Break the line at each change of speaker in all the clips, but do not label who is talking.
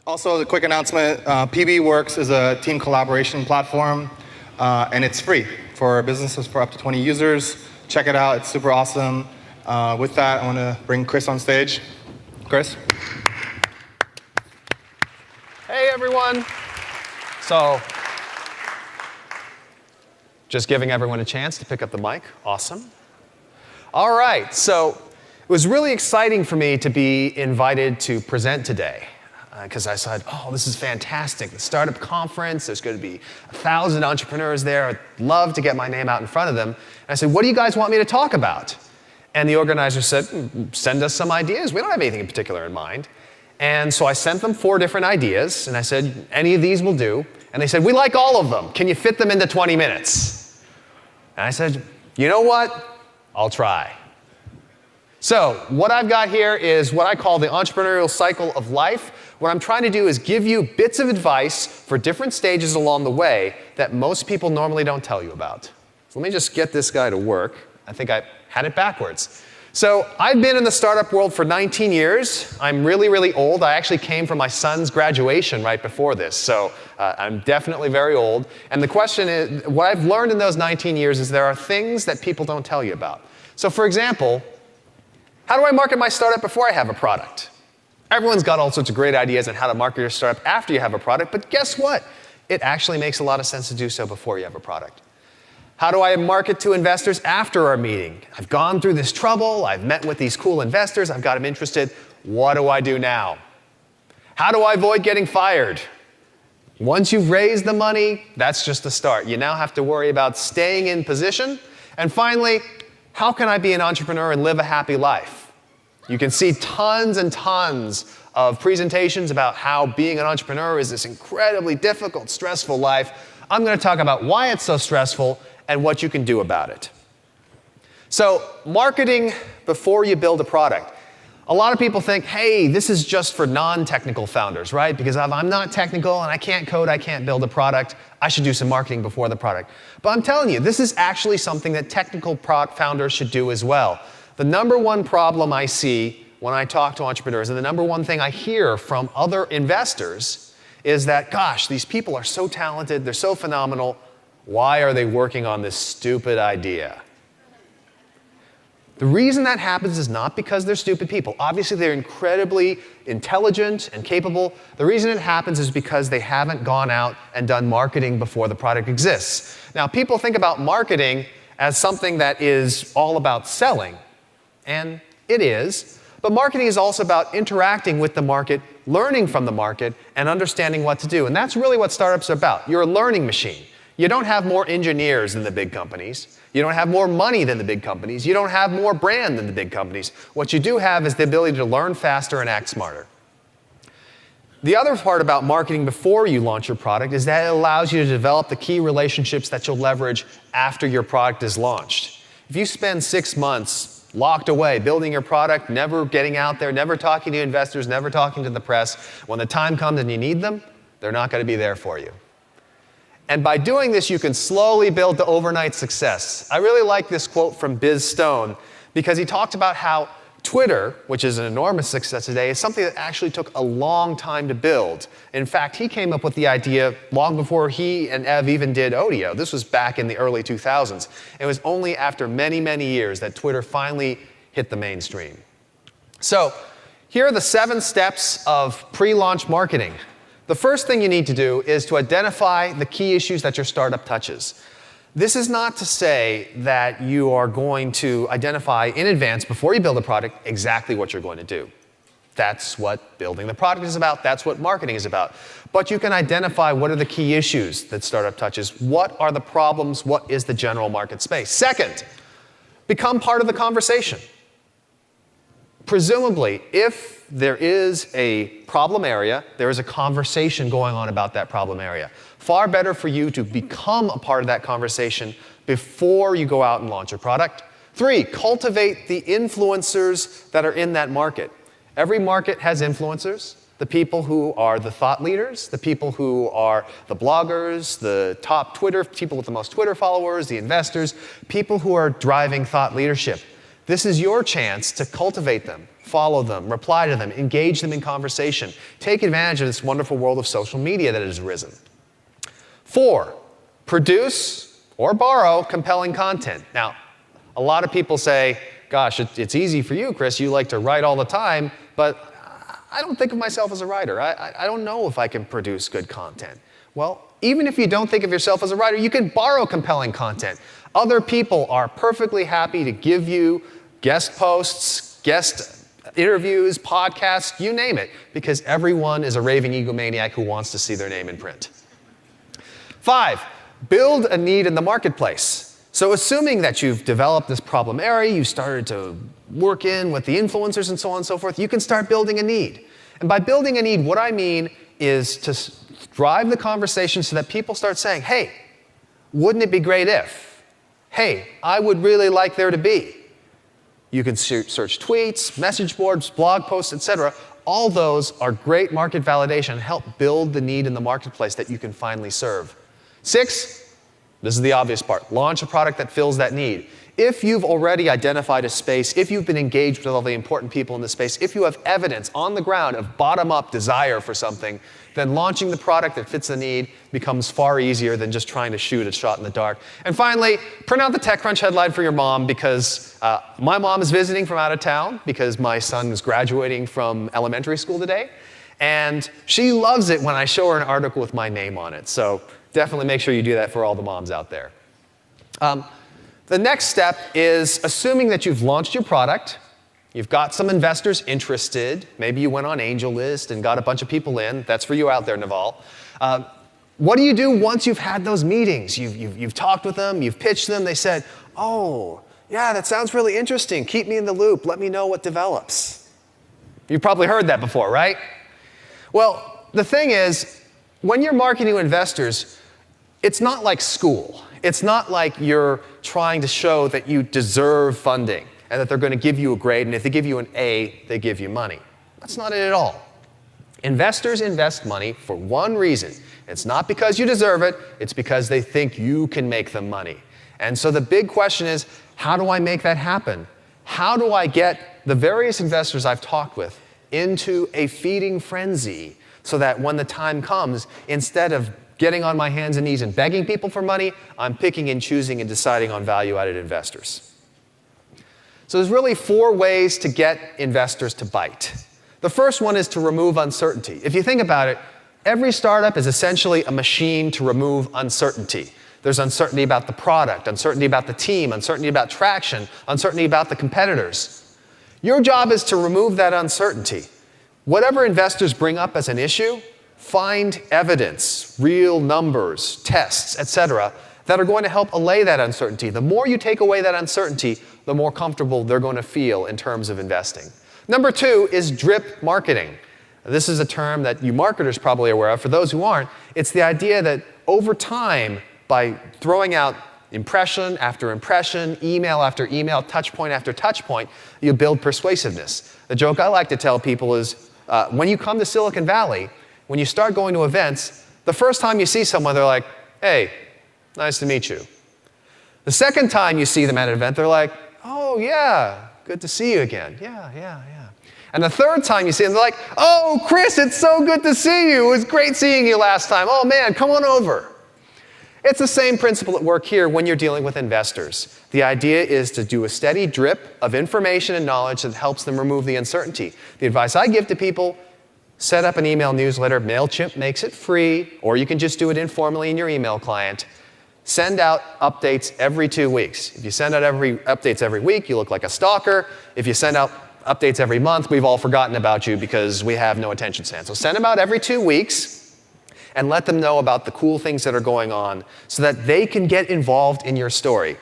Also, the quick announcement, PBWorks is a team collaboration platform, and it's free for businesses for up to 20 users. Check it out. It's super awesome. With that, I want to bring Chris on stage. Chris?
Hey, everyone. So, just giving everyone a chance to pick up the mic. Awesome. All right. So, it was really exciting for me to be invited to present today. Because I said, oh, this is fantastic. The startup conference, there's going to be 1,000 entrepreneurs there. I'd love to get my name out in front of them. And I said, what do you guys want me to talk about? And the organizer said, send us some ideas. We don't have anything in particular in mind. And so I sent them 4 different ideas. And I said, any of these will do. And they said, we like all of them. Can you fit them into 20 minutes? And I said, you know what? I'll try. So what I've got here is what I call the entrepreneurial cycle of life. What I'm trying to do is give you bits of advice for different stages along the way that most people normally don't tell you about. So let me just get this guy to work. I think I had it backwards. So I've been in the startup world for 19 years. I'm really, really old. I actually came from my son's graduation right before this. So I'm definitely very old. And the question is, what I've learned in those 19 years is there are things that people don't tell you about. So for example, how do I market my startup before I have a product? Everyone's got all sorts of great ideas on how to market your startup after you have a product, but guess what? It actually makes a lot of sense to do so before you have a product. How do I market to investors after our meeting? I've gone through this trouble, I've met with these cool investors, I've got them interested. What do I do now? How do I avoid getting fired? Once you've raised the money, that's just the start. You now have to worry about staying in position. And finally, how can I be an entrepreneur and live a happy life? You can see tons and tons of presentations about how being an entrepreneur is this incredibly difficult, stressful life. I'm going to talk about why it's so stressful and what you can do about it. So, marketing before you build a product. A lot of people think, hey, this is just for non-technical founders, right? Because if I'm not technical and I can't code, I can't build a product, I should do some marketing before the product. But I'm telling you, this is actually something that technical founders should do as well. The number one problem I see when I talk to entrepreneurs, and the number one thing I hear from other investors, is that, gosh, these people are so talented, they're so phenomenal, why are they working on this stupid idea? The reason that happens is not because they're stupid people. Obviously, they're incredibly intelligent and capable. The reason it happens is because they haven't gone out and done marketing before the product exists. Now, people think about marketing as something that is all about selling. And it is, but marketing is also about interacting with the market, learning from the market, and understanding what to do. And that's really what startups are about. You're a learning machine. You don't have more engineers than the big companies. You don't have more money than the big companies. You don't have more brand than the big companies. What you do have is the ability to learn faster and act smarter. The other part about marketing before you launch your product is that it allows you to develop the key relationships that you'll leverage after your product is launched. If you spend 6 months locked away, building your product, never getting out there, never talking to investors, never talking to the press, when the time comes and you need them, they're not going to be there for you. And by doing this, you can slowly build to overnight success. I really like this quote from Biz Stone because he talked about how Twitter, which is an enormous success today, is something that actually took a long time to build. In fact, he came up with the idea long before he and Ev even did Odeo. This was back in the early 2000s. It was only after many, many years that Twitter finally hit the mainstream. So here are the 7 steps of pre-launch marketing. The first thing you need to do is to identify the key issues that your startup touches. This is not to say that you are going to identify in advance, before you build a product, exactly what you're going to do. That's what building the product is about. That's what marketing is about. But you can identify what are the key issues that startup touches. What are the problems? What is the general market space? Second, become part of the conversation. Presumably, if there is a problem area, there is a conversation going on about that problem area. Far better for you to become a part of that conversation before you go out and launch your product. 3, cultivate the influencers that are in that market. Every market has influencers. The people who are the thought leaders, the people who are the bloggers, the top Twitter, people with the most Twitter followers, the investors, people who are driving thought leadership. This is your chance to cultivate them, follow them, reply to them, engage them in conversation. Take advantage of this wonderful world of social media that has arisen. 4, produce or borrow compelling content. Now, a lot of people say, gosh, it's easy for you, Chris. You like to write all the time, but I don't think of myself as a writer. I don't know if I can produce good content. Well, even if you don't think of yourself as a writer, you can borrow compelling content. Other people are perfectly happy to give you guest posts, guest interviews, podcasts, you name it, because everyone is a raving egomaniac who wants to see their name in print. 5, build a need in the marketplace. So assuming that you've developed this problem area, you've started to work in with the influencers and so on and so forth, you can start building a need. And by building a need, what I mean is to drive the conversation so that people start saying, hey, wouldn't it be great if? Hey, I would really like there to be. You can search tweets, message boards, blog posts, etc. All those are great market validation and help build the need in the marketplace that you can finally serve. 6, this is the obvious part, launch a product that fills that need. If you've already identified a space, if you've been engaged with all the important people in the space, if you have evidence on the ground of bottom-up desire for something, then launching the product that fits the need becomes far easier than just trying to shoot a shot in the dark. And finally, print out the TechCrunch headline for your mom because my mom is visiting from out of town because my son is graduating from elementary school today. And she loves it when I show her an article with my name on it. So definitely make sure you do that for all the moms out there. The next step is assuming that you've launched your product, you've got some investors interested, maybe you went on AngelList and got a bunch of people in. That's for you out there, Naval. What do you do once you've had those meetings? You've talked with them, you've pitched them, they said, oh, yeah, that sounds really interesting. Keep me in the loop. Let me know what develops. You've probably heard that before, right? Well, the thing is, when you're marketing to investors, it's not like school. It's not like you're trying to show that you deserve funding and that they're going to give you a grade, and if they give you an A, they give you money. That's not it at all. Investors invest money for one reason. It's not because you deserve it, it's because they think you can make them money. And so the big question is, how do I make that happen? How do I get the various investors I've talked with into a feeding frenzy so that when the time comes, instead of getting on my hands and knees and begging people for money, I'm picking and choosing and deciding on value-added investors. So there's really 4 ways to get investors to bite. The first one is to remove uncertainty. If you think about it, every startup is essentially a machine to remove uncertainty. There's uncertainty about the product, uncertainty about the team, uncertainty about traction, uncertainty about the competitors. Your job is to remove that uncertainty. Whatever investors bring up as an issue, find evidence, real numbers, tests, etc., that are going to help allay that uncertainty. The more you take away that uncertainty, the more comfortable they're going to feel in terms of investing. Number 2 is drip marketing. This is a term that you marketers probably are aware of. For those who aren't, it's the idea that over time, by throwing out impression after impression, email after email, touch point after touch point, you build persuasiveness. The joke I like to tell people is when you come to Silicon Valley, when you start going to events, the first time you see someone, they're like, hey, nice to meet you. The second time you see them at an event, they're like, oh, yeah, good to see you again. Yeah. And the third time you see them, they're like, oh, Chris, it's so good to see you. It was great seeing you last time. Oh, man, come on over. It's the same principle at work here when you're dealing with investors. The idea is to do a steady drip of information and knowledge that helps them remove the uncertainty. The advice I give to people, set up an email newsletter. MailChimp makes it free, or you can just do it informally in your email client. Send out updates every 2 weeks. If you send out updates every week, you look like a stalker. If you send out updates every month, we've all forgotten about you because we have no attention span. So send them out every 2 weeks and let them know about the cool things that are going on so that they can get involved in your story.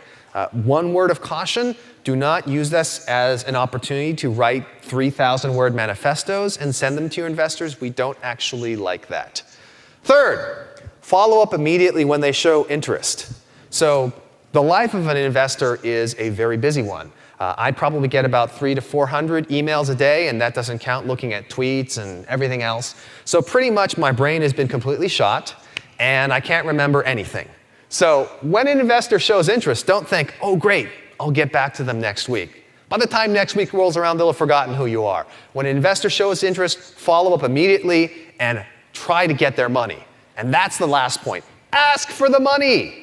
One word of caution, do not use this as an opportunity to write 3,000-word manifestos and send them to your investors. We don't actually like that. Third, follow up immediately when they show interest. So the life of an investor is a very busy one. I probably get about 300 to 400 emails a day, and that doesn't count looking at tweets and everything else. So pretty much my brain has been completely shot, and I can't remember anything. So when an investor shows interest, don't think, oh, great, I'll get back to them next week. By the time next week rolls around, they'll have forgotten who you are. When an investor shows interest, follow up immediately and try to get their money. And that's the last point. Ask for the money.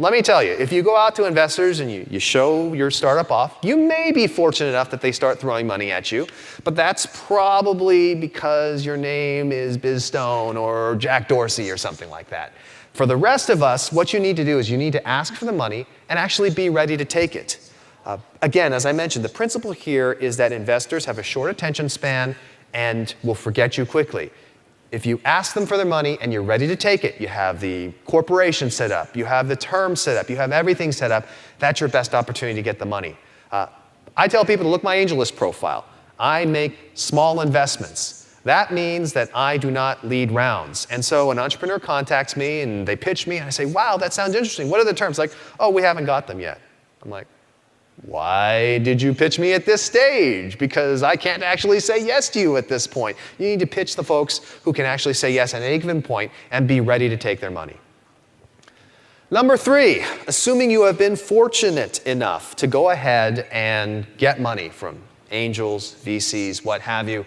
Let me tell you, if you go out to investors and you show your startup off, you may be fortunate enough that they start throwing money at you, but that's probably because your name is Biz Stone or Jack Dorsey or something like that. For the rest of us, what you need to do is you need to ask for the money and actually be ready to take it. Again, as I mentioned, the principle here is that investors have a short attention span and will forget you quickly. If you ask them for their money and you're ready to take it, you have the corporation set up, you have the terms set up, you have everything set up, that's your best opportunity to get the money. I tell people to look at my AngelList profile. I make small investments. That means that I do not lead rounds. And so an entrepreneur contacts me and they pitch me and I say, wow, that sounds interesting. What are the terms? Like, oh, we haven't got them yet. I'm like, why did you pitch me at this stage? Because I can't actually say yes to you at this point. You need to pitch the folks who can actually say yes at any given point and be ready to take their money. Number 3, assuming you have been fortunate enough to go ahead and get money from angels, VCs, what have you.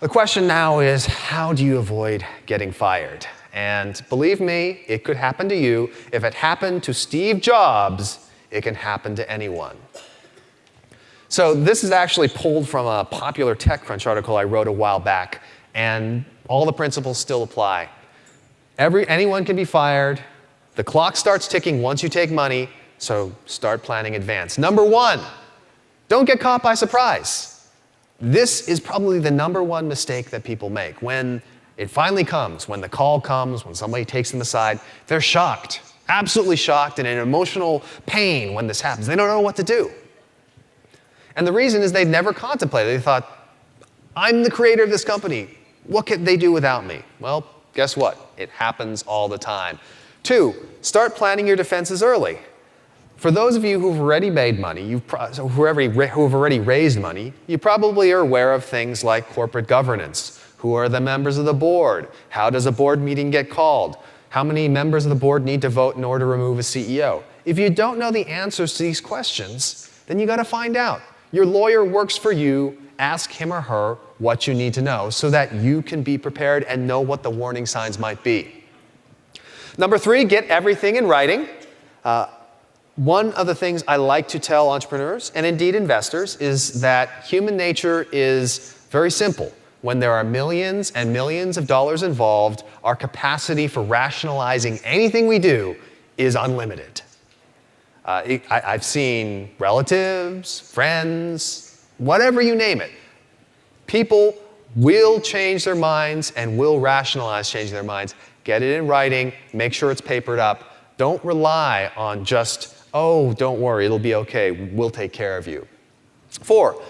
The question now is, how do you avoid getting fired? And believe me, it could happen to you. If it happened to Steve Jobs, it can happen to anyone. So this is actually pulled from a popular TechCrunch article I wrote a while back, and all the principles still apply. Anyone can be fired. The clock starts ticking once you take money, so start planning in advance. Number 1, don't get caught by surprise. This is probably the number 1 mistake that people make. When it finally comes, when the call comes, when somebody takes them aside, they're shocked. Absolutely shocked and in emotional pain when this happens. They don't know what to do. And the reason is they've never contemplated. They thought, I'm the creator of this company. What can they do without me? Well, guess what? It happens all the time. 2, start planning your defenses early. For those of you who've already made money, who've already raised money, you probably are aware of things like corporate governance. Who are the members of the board? How does a board meeting get called? How many members of the board need to vote in order to remove a CEO? If you don't know the answers to these questions, then you got to find out. Your lawyer works for you. Ask him or her what you need to know so that you can be prepared and know what the warning signs might be. Number 3, get everything in writing. One of the things I like to tell entrepreneurs, and indeed investors, is that human nature is very simple. When there are millions and millions of dollars involved, our capacity for rationalizing anything we do is unlimited. I've seen relatives, friends, whatever you name it. People will change their minds and will rationalize changing their minds. Get it in writing, make sure it's papered up. Don't rely on just, oh, don't worry, it'll be okay, we'll take care of you. 4,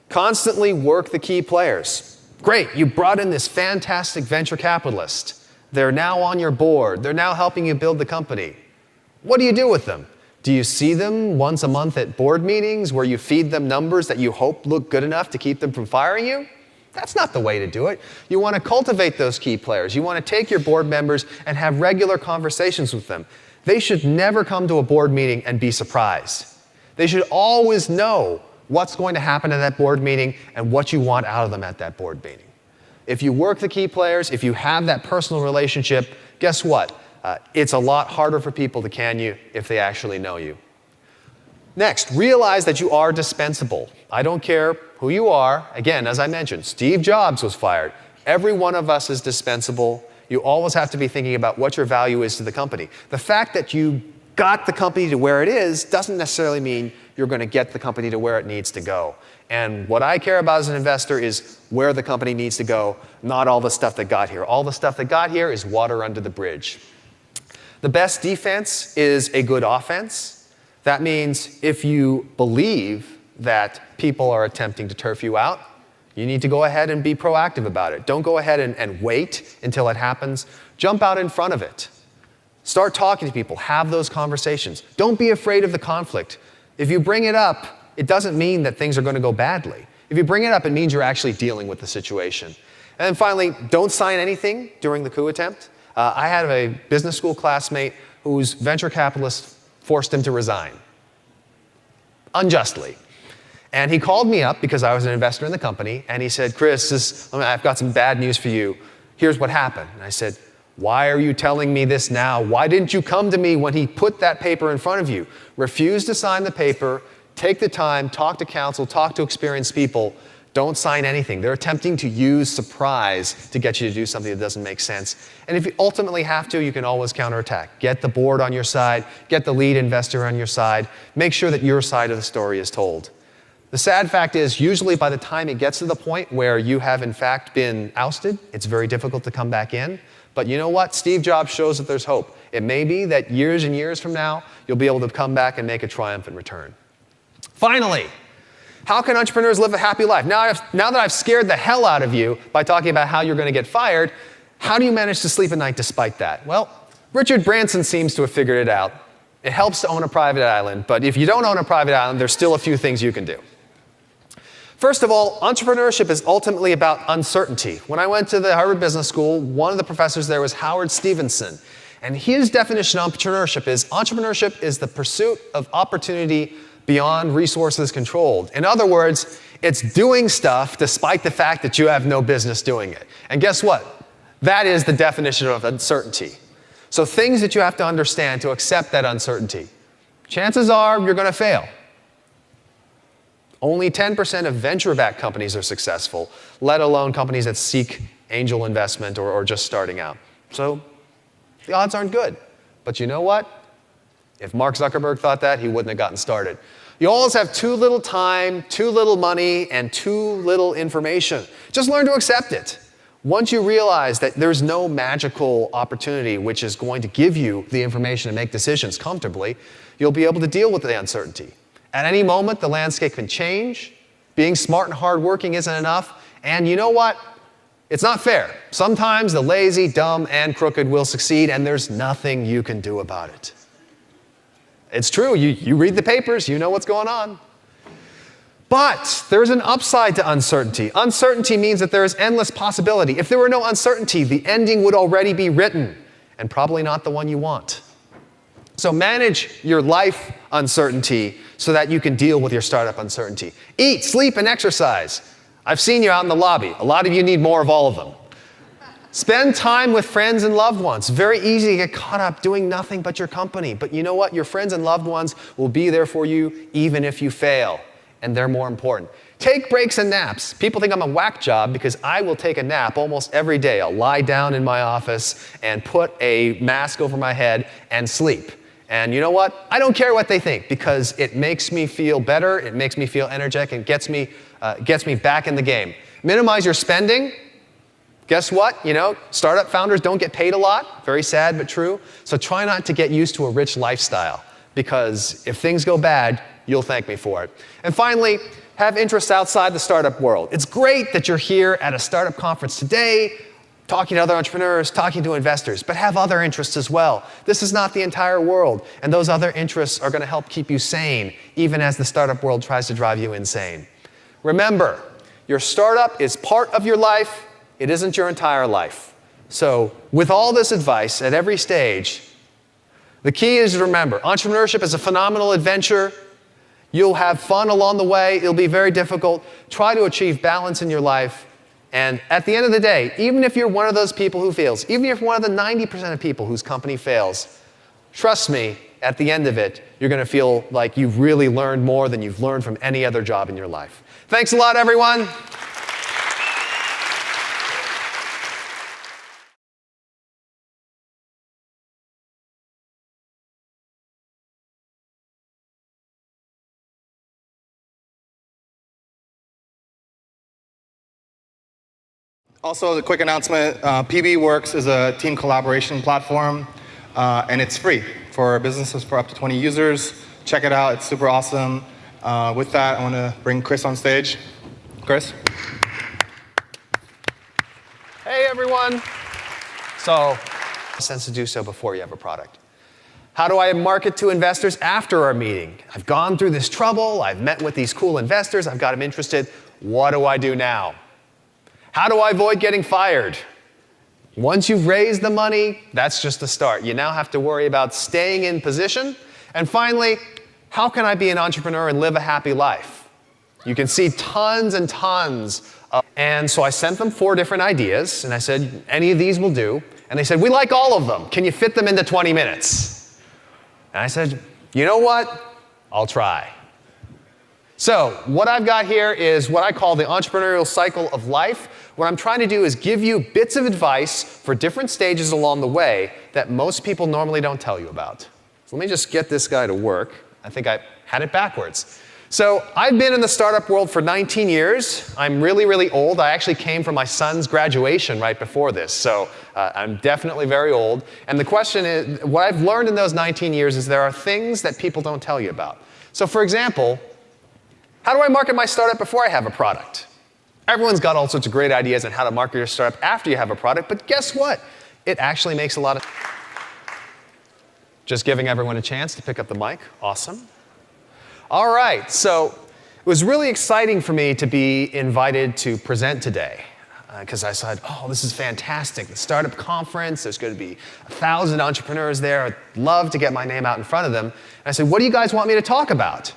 constantly work the key players. Great, you brought in this fantastic venture capitalist. They're now on your board. They're now helping you build the company. What do you do with them? Do you see them once a month at board meetings where you feed them numbers that you hope look good enough to keep them from firing you? That's not the way to do it. You want to cultivate those key players. You want to take your board members and have regular conversations with them. They should never come to a board meeting and be surprised. They should always know what's going to happen at that board meeting and what you want out of them at that board meeting. If you work the key players, if you have that personal relationship, guess what? It's a lot harder for people to can you if they actually know you. Next, realize that you are dispensable. I don't care who you are. Again, as I mentioned, Steve Jobs was fired. Every one of us is dispensable. You always have to be thinking about what your value is to the company. The fact that you got the company to where it is doesn't necessarily mean you're going to get the company to where it needs to go. And what I care about as an investor is where the company needs to go, not all the stuff that got here. All the stuff that got here is water under the bridge. The best defense is a good offense. That means if you believe that people are attempting to turf you out, you need to go ahead and be proactive about it. Don't go ahead and wait until it happens. Jump out in front of it. Start talking to people. Have those conversations. Don't be afraid of the conflict. If you bring it up, it doesn't mean that things are going to go badly. If you bring it up, it means you're actually dealing with the situation. And then finally, don't sign anything during the coup attempt. I had a business school classmate whose venture capitalist forced him to resign. unjustly. And he called me up because I was an investor in the company, and he said, Chris, I've got some bad news for you. Here's what happened. And I said, why are you telling me this now? Why didn't you come to me when he put that paper in front of you? Refuse to sign the paper, take the time, talk to counsel, talk to experienced people. Don't sign anything. They're attempting to use surprise to get you to do something that doesn't make sense. And if you ultimately have to, you can always counterattack. Get the board on your side, get the lead investor on your side, make sure that your side of the story is told. The sad fact is, usually by the time it gets to the point where you have in fact been ousted, it's very difficult to come back in. But you know what? Steve Jobs shows that there's hope. It may be that years and years from now, you'll be able to come back and make a triumphant return. Finally, how can entrepreneurs live a happy life? Now that I've scared the hell out of you by talking about how you're going to get fired, how do you manage to sleep at night despite that? Well, Richard Branson seems to have figured it out. It helps to own a private island, but if you don't own a private island, there's still a few things you can do. First of all, entrepreneurship is ultimately about uncertainty. When I went to the Harvard Business School, one of the professors there was Howard Stevenson. And his definition of entrepreneurship is the pursuit of opportunity beyond resources controlled. In other words, it's doing stuff despite the fact that you have no business doing it. And guess what? That is the definition of uncertainty. So things that you have to understand to accept that uncertainty. Chances are you're going to fail. Only 10% of venture-backed companies are successful, let alone companies that seek angel investment or just starting out. So the odds aren't good. But you know what? If Mark Zuckerberg thought that, he wouldn't have gotten started. You always have too little time, too little money, and too little information. Just learn to accept it. Once you realize that there's no magical opportunity which is going to give you the information to make decisions comfortably, you'll be able to deal with the uncertainty. At any moment, the landscape can change. Being smart and hardworking isn't enough. And you know what? It's not fair. Sometimes the lazy, dumb, and crooked will succeed, and there's nothing you can do about it. It's true. You read the papers. You know what's going on. But there's an upside to uncertainty. Uncertainty means that there is endless possibility. If there were no uncertainty, the ending would already be written, and probably not the one you want. So manage your life uncertainty so that you can deal with your startup uncertainty. Eat, sleep, and exercise. I've seen you out in the lobby. A lot of you need more of all of them. Spend time with friends and loved ones. Very easy to get caught up doing nothing but your company. But you know what? Your friends and loved ones will be there for you even if you fail. And they're more important. Take breaks and naps. People think I'm a whack job because I will take a nap almost every day. I'll lie down in my office and put a mask over my head and sleep. And you know what? I don't care what they think because it makes me feel better, it makes me feel energetic, and gets me back in the game. Minimize your spending. Guess what? You know, startup founders don't get paid a lot. Very sad, but true. So try not to get used to a rich lifestyle because if things go bad, you'll thank me for it. And finally, have interests outside the startup world. It's great that you're here at a startup conference today, talking to other entrepreneurs, talking to investors, but have other interests as well. This is not the entire world, and those other interests are going to help keep you sane, even as the startup world tries to drive you insane. Remember, your startup is part of your life. It isn't your entire life. So with all this advice at every stage, the key is to remember, entrepreneurship is a phenomenal adventure. You'll have fun along the way. It'll be very difficult. Try to achieve balance in your life. And at the end of the day, even if you're one of those people who fails, even if you're one of the 90% of people whose company fails, trust me, at the end of it, you're going to feel like you've really learned more than you've learned from any other job in your life. Thanks a lot, everyone.
Also, a quick announcement, PBWorks is a team collaboration platform, and it's free for businesses for up to 20 users. Check it out, it's super awesome. With that, I want to bring Chris on stage. Chris?
Hey, everyone. So, it sense to do so before you have a product. How do I market to investors after our meeting? I've gone through this trouble, I've met with these cool investors, I've got them interested. What do I do now? How do I avoid getting fired? Once you've raised the money, that's just the start. You now have to worry about staying in position. And finally, how can I be an entrepreneur and live a happy life? You can see tons and tons of, and so I sent them 4 different ideas, and I said, any of these will do. And they said, we like all of them. Can you fit them into 20 minutes? And I said, you know what? I'll try. So what I've got here is what I call the entrepreneurial cycle of life. What I'm trying to do is give you bits of advice for different stages along the way that most people normally don't tell you about. So let me just get this guy to work. I think I had it backwards. So I've been in the startup world for 19 years. I'm really, really old. I actually came from my son's graduation right before this. So I'm definitely very old. And the question is, what I've learned in those 19 years is there are things that people don't tell you about. So for example, how do I market my startup before I have a product? Everyone's got all sorts of great ideas on how to market your startup after you have a product, but guess what? It actually makes a lot of... Just giving everyone a chance to pick up the mic. Awesome. All right, so it was really exciting for me to be invited to present today because I said, oh, this is fantastic. The startup conference, there's going to be 1,000 entrepreneurs there. I'd love to get my name out in front of them. And I said, what do you guys want me to talk about?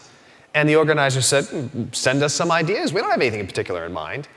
And the organizer said, send us some ideas. We don't have anything in particular in mind.